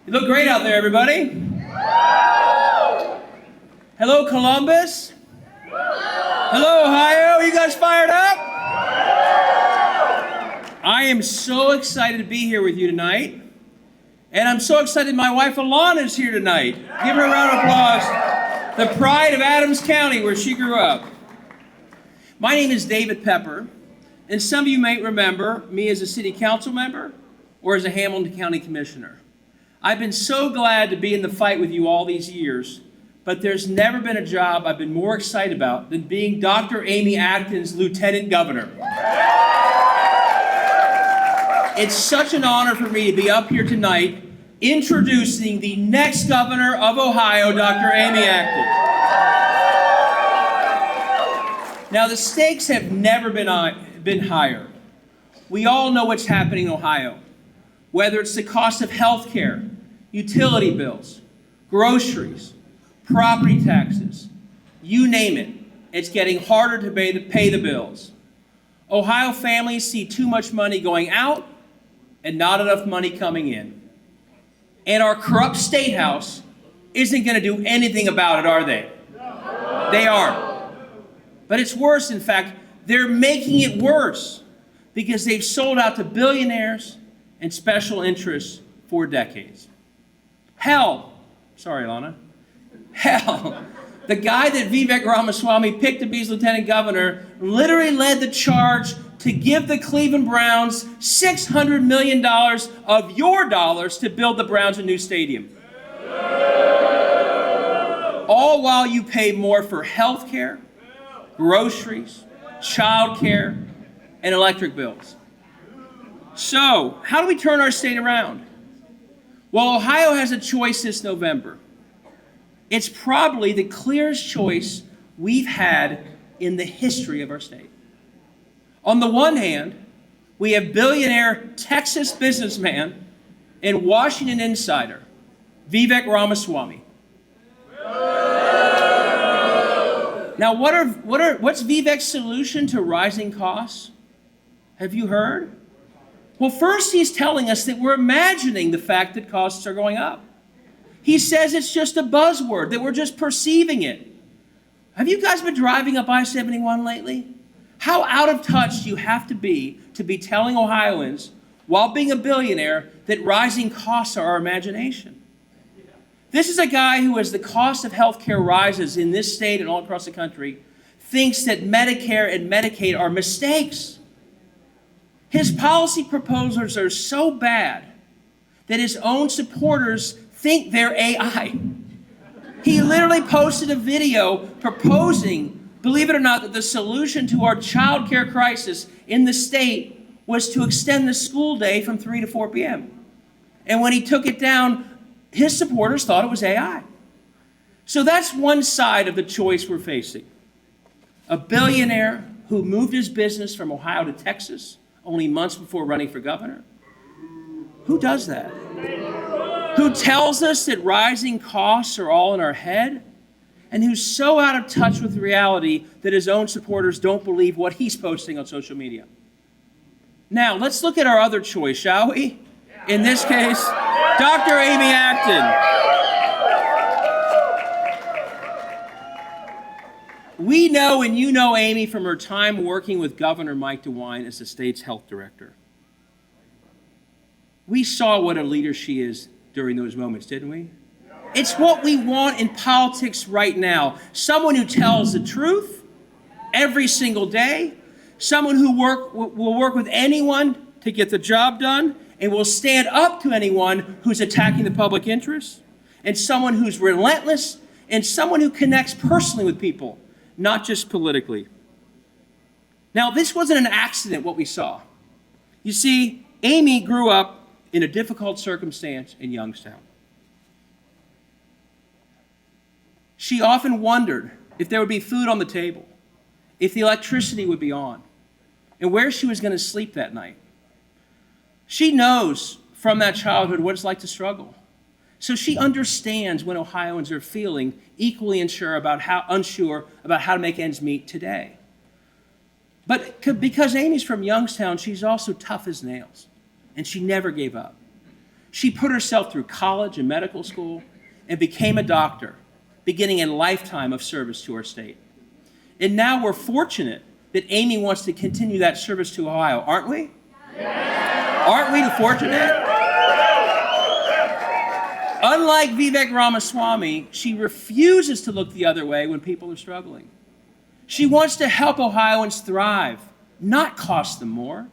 You look great out there, everybody. Hello, Columbus. Hello, Ohio. You guys fired up? I am so excited to be here with you tonight. And I'm so excited my wife, Alana, is here tonight. Give her a round of applause. The pride of Adams County, where she grew up. My name is David Pepper, and some of you may remember me as a city council member or as a Hamilton County Commissioner. I've been so glad to be in the fight with you all these years, but there's never been a job I've been more excited about than being Dr. Amy Acton's Lieutenant Governor. It's such an honor for me to be up here tonight introducing the next governor of Ohio, Dr. Amy Acton. Now, the stakes have never been higher. We all know what's happening in Ohio, whether it's the cost of health care, utility bills, groceries, property taxes, you name it. It's getting harder to pay the bills. Ohio families see too much money going out and not enough money coming in. And our corrupt state house isn't going to do anything about it, are they? They aren't. But it's worse, in fact, they're making it worse because they've sold out to billionaires and special interests for decades. Hell, sorry, Alana. Hell, the guy that Vivek Ramaswamy picked to be his lieutenant governor literally led the charge to give the Cleveland Browns $600 million of your dollars to build the Browns a new stadium. All while you pay more for health care, groceries, child care, and electric bills. So, how do we turn our state around? Well, Ohio has a choice this November. It's probably the clearest choice we've had in the history of our state. On the one hand, we have billionaire Texas businessman and Washington insider, Vivek Ramaswamy. Now, what's Vivek's solution to rising costs? Have you heard? Well, first he's telling us that we're imagining the fact that costs are going up. He says it's just a buzzword, that we're just perceiving it. Have you guys been driving up I-71 lately? How out of touch do you have to be telling Ohioans, while being a billionaire, that rising costs are our imagination? This is a guy who, as the cost of health care rises in this state and all across the country, thinks that Medicare and Medicaid are mistakes. His policy proposals are so bad that his own supporters think they're AI. He literally posted a video proposing, believe it or not, that the solution to our child care crisis in the state was to extend the school day from 3 to 4 p.m. And when he took it down, his supporters thought it was AI. So that's one side of the choice we're facing. A billionaire who moved his business from Ohio to Texas only months before running for governor. Who does that? Who tells us that rising costs are all in our head? And who's so out of touch with reality that his own supporters don't believe what he's posting on social media? Now, let's look at our other choice, shall we? In this case, Dr. Amy Acton. We know, and you know Amy from her time working with Governor Mike DeWine as the state's health director. We saw what a leader she is during those moments, didn't we? It's what we want in politics right now. Someone who tells the truth every single day. Someone who will work with anyone to get the job done and will stand up to anyone who's attacking the public interest. And someone who's relentless and someone who connects personally with people, not just politically. Now, this wasn't an accident, what we saw. You see, Amy grew up in a difficult circumstance in Youngstown. She often wondered if there would be food on the table, if the electricity would be on, and where she was going to sleep that night. She knows from that childhood what it's like to struggle. So she understands when Ohioans are feeling equally unsure about how to make ends meet today. But because Amy's from Youngstown, she's also tough as nails, and she never gave up. She put herself through college and medical school and became a doctor, beginning a lifetime of service to our state. And now we're fortunate that Amy wants to continue that service to Ohio, aren't we? Aren't we fortunate? Unlike Vivek Ramaswamy, she refuses to look the other way when people are struggling. She wants to help Ohioans thrive, not cost them more.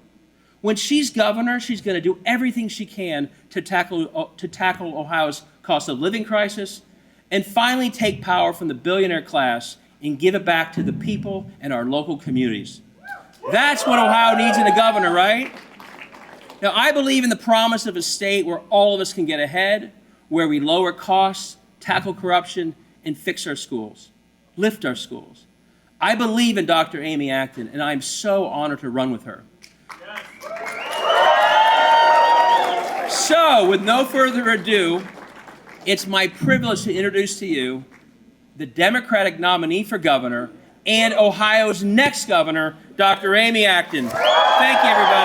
When she's governor, she's going to do everything she can to tackle Ohio's cost of living crisis and finally take power from the billionaire class and give it back to the people and our local communities. That's what Ohio needs in a governor, right? Now, I believe in the promise of a state where all of us can get ahead, where we lower costs, tackle corruption, and fix our schools, lift our schools. I believe in Dr. Amy Acton, and I'm so honored to run with her. So, with no further ado, it's my privilege to introduce to you the Democratic nominee for governor and Ohio's next governor, Dr. Amy Acton. Thank you, everybody.